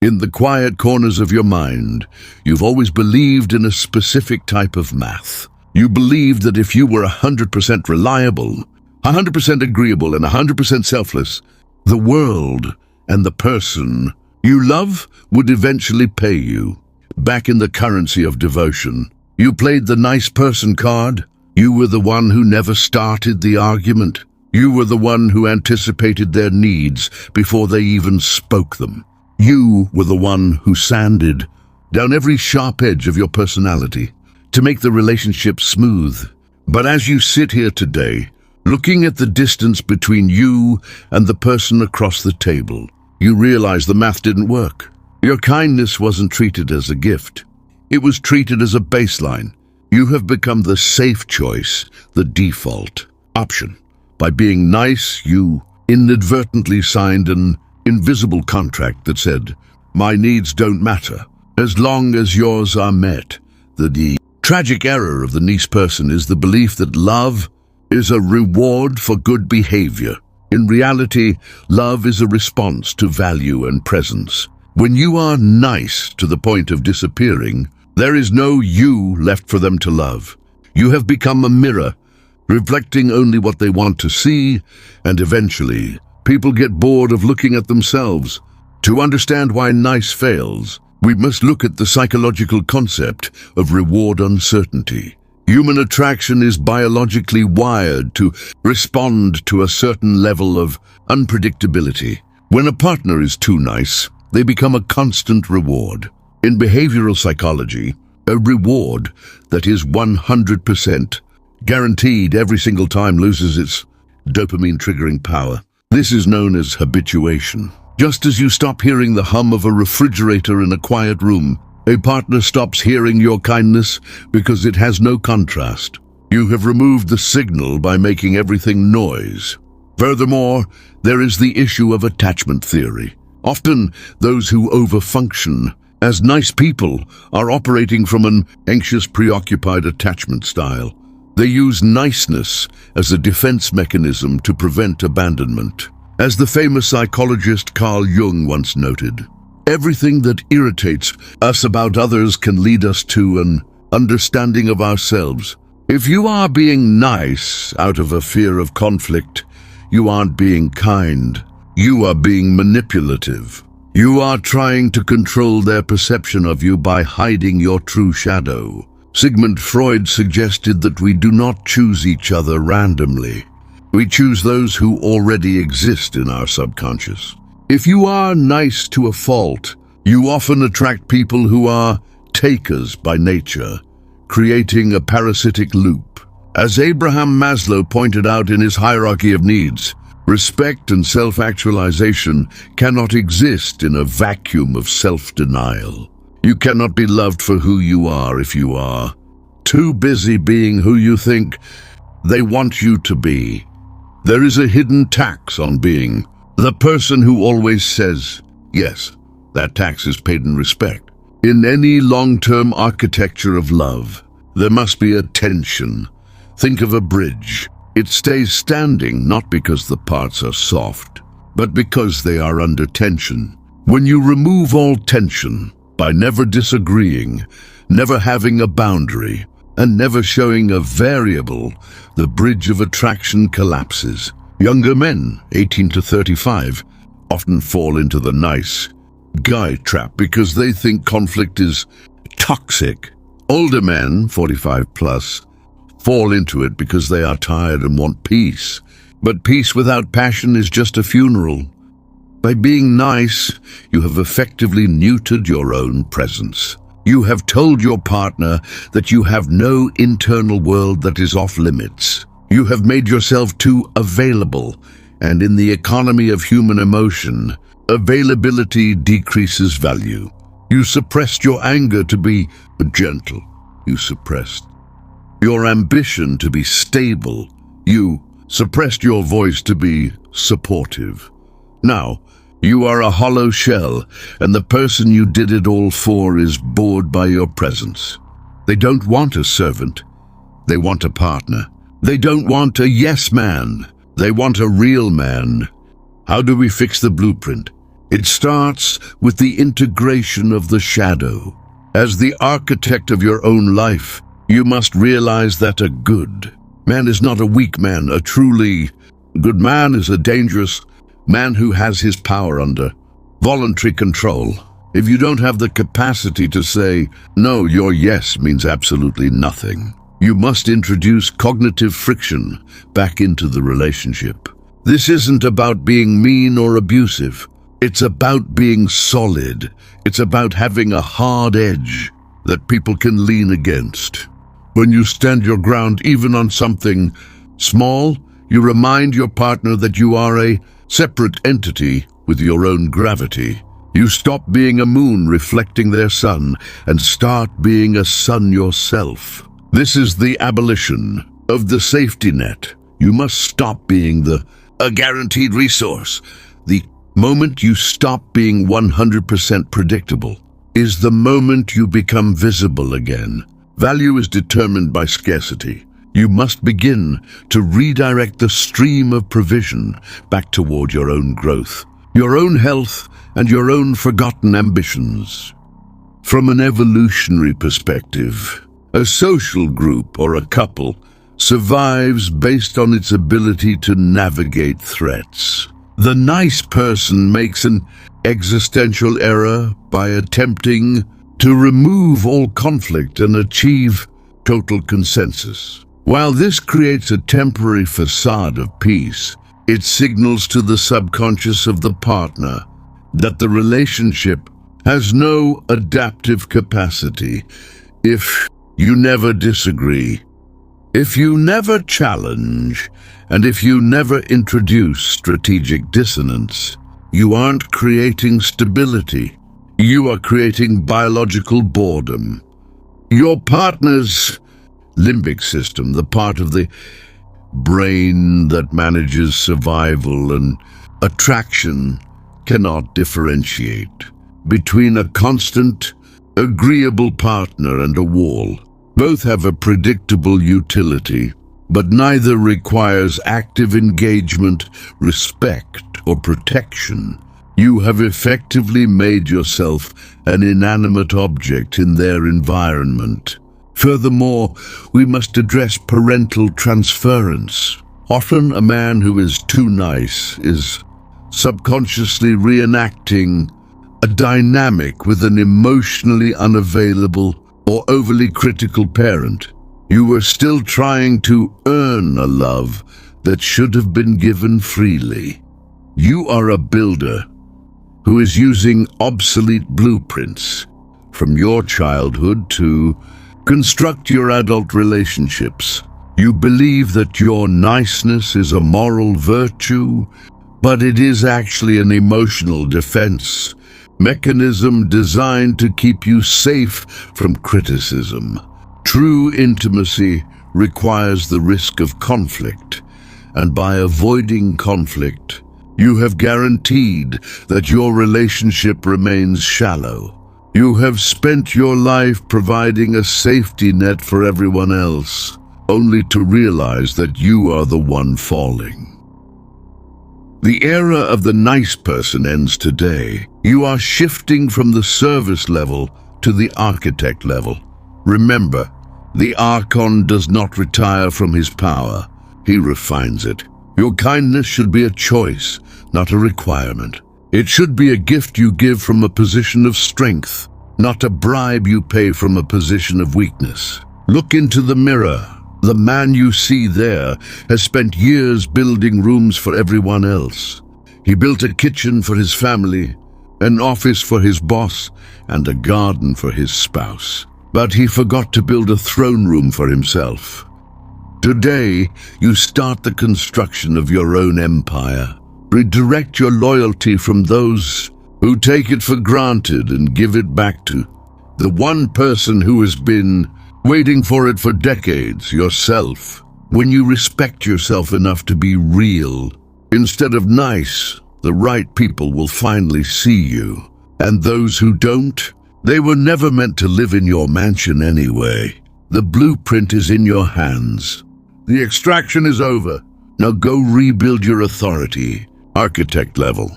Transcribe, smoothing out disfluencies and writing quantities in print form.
In the quiet corners of your mind, you've always believed in a specific type of math. You believed that if you were 100% reliable, 100% agreeable, and 100% selfless, the world and the person you love would eventually pay you. Back in the currency of devotion, you played the nice person card. You were the one who never started the argument. You were the one who anticipated their needs before they even spoke them. You were the one who sanded down every sharp edge of your personality to make the relationship smooth. But as you sit here today, looking at the distance between you and the person across the table, you realize the math didn't work. Your kindness wasn't treated as a gift. It was treated as a baseline. You have become the safe choice, the default option. By being nice, you inadvertently signed an invisible contract that said, "My needs don't matter, as long as yours are met." The tragic error of the nice person is the belief that love is a reward for good behavior. In reality, love is a response to value and presence. When you are nice to the point of disappearing, there is no you left for them to love. You have become a mirror, reflecting only what they want to see, and eventually, people get bored of looking at themselves. To understand why nice fails, we must look at the psychological concept of reward uncertainty. Human attraction is biologically wired to respond to a certain level of unpredictability. When a partner is too nice, they become a constant reward. In behavioral psychology, a reward that is 100% guaranteed every single time loses its dopamine-triggering power. This is known as habituation. Just as you stop hearing the hum of a refrigerator in a quiet room, a partner stops hearing your kindness because it has no contrast. You have removed the signal by making everything noise. Furthermore, there is the issue of attachment theory. Often, those who overfunction as nice people are operating from an anxious, preoccupied attachment style. They use niceness as a defense mechanism to prevent abandonment. As the famous psychologist Carl Jung once noted, everything that irritates us about others can lead us to an understanding of ourselves. If you are being nice out of a fear of conflict, you aren't being kind. You are being manipulative. You are trying to control their perception of you by hiding your true shadow. Sigmund Freud suggested that we do not choose each other randomly. We choose those who already exist in our subconscious. If you are nice to a fault, you often attract people who are takers by nature, creating a parasitic loop. As Abraham Maslow pointed out in his hierarchy of needs, respect and self-actualization cannot exist in a vacuum of self-denial. You cannot be loved for who you are if you are too busy being who you think they want you to be. There is a hidden tax on being the person who always says yes. That tax is paid in respect. In any long-term architecture of love, there must be a tension. Think of a bridge. It stays standing not because the parts are soft, but because they are under tension. When you remove all tension by never disagreeing, never having a boundary, and never showing a variable, the bridge of attraction collapses. Younger men, 18 to 35, often fall into the nice guy trap because they think conflict is toxic. Older men, 45 plus, fall into it because they are tired and want peace. But peace without passion is just a funeral. By being nice, you have effectively neutered your own presence. You have told your partner that you have no internal world that is off limits. You have made yourself too available, and in the economy of human emotion, availability decreases value. You suppressed your anger to be gentle. You suppressed your ambition to be stable. You suppressed your voice to be supportive. Now, you are a hollow shell, and the person you did it all for is bored by your presence. They don't want a servant. They want a partner. They don't want a yes man. They want a real man. How do we fix the blueprint? It starts with the integration of the shadow. As the architect of your own life, you must realize that a good man is not a weak man. A truly good man is a dangerous man who has his power under voluntary control. If you don't have the capacity to say, no, your yes means absolutely nothing, you must introduce cognitive friction back into the relationship. This isn't about being mean or abusive. It's about being solid. It's about having a hard edge that people can lean against. When you stand your ground even on something small, you remind your partner that you are a separate entity with your own gravity. You stop being a moon reflecting their sun and start being a sun yourself. This is the abolition of the safety net. You must stop being a guaranteed resource. The moment you stop being 100% predictable is the moment you become visible again. Value is determined by scarcity. You must begin to redirect the stream of provision back toward your own growth, your own health, and your own forgotten ambitions. From an evolutionary perspective, a social group or a couple survives based on its ability to navigate threats. The nice person makes an existential error by attempting to remove all conflict and achieve total consensus. While this creates a temporary facade of peace, it signals to the subconscious of the partner that the relationship has no adaptive capacity. If you never disagree, if you never challenge, and if you never introduce strategic dissonance, you aren't creating stability. You are creating biological boredom. Your partner's limbic system, the part of the brain that manages survival and attraction, cannot differentiate between a constant, agreeable partner and a wall. Both have a predictable utility, but neither requires active engagement, respect, or protection. You have effectively made yourself an inanimate object in their environment. Furthermore, we must address parental transference. Often a man who is too nice is subconsciously reenacting a dynamic with an emotionally unavailable or overly critical parent. You were still trying to earn a love that should have been given freely. You are a builder who is using obsolete blueprints from your childhood to construct your adult relationships. You believe that your niceness is a moral virtue, but it is actually an emotional defense mechanism designed to keep you safe from criticism. True intimacy requires the risk of conflict, and by avoiding conflict, you have guaranteed that your relationship remains shallow. You have spent your life providing a safety net for everyone else, only to realize that you are the one falling. The era of the nice person ends today. You are shifting from the service level to the architect level. Remember, the Archon does not retire from his power. He refines it. Your kindness should be a choice, not a requirement. It should be a gift you give from a position of strength, not a bribe you pay from a position of weakness. Look into the mirror. The man you see there has spent years building rooms for everyone else. He built a kitchen for his family, an office for his boss, and a garden for his spouse. But he forgot to build a throne room for himself. Today, you start the construction of your own empire. Redirect your loyalty from those who take it for granted and give it back to the one person who has been waiting for it for decades, yourself. When you respect yourself enough to be real, instead of nice, the right people will finally see you. And those who don't, they were never meant to live in your mansion anyway. The blueprint is in your hands. The extraction is over. Now go rebuild your authority, architect level.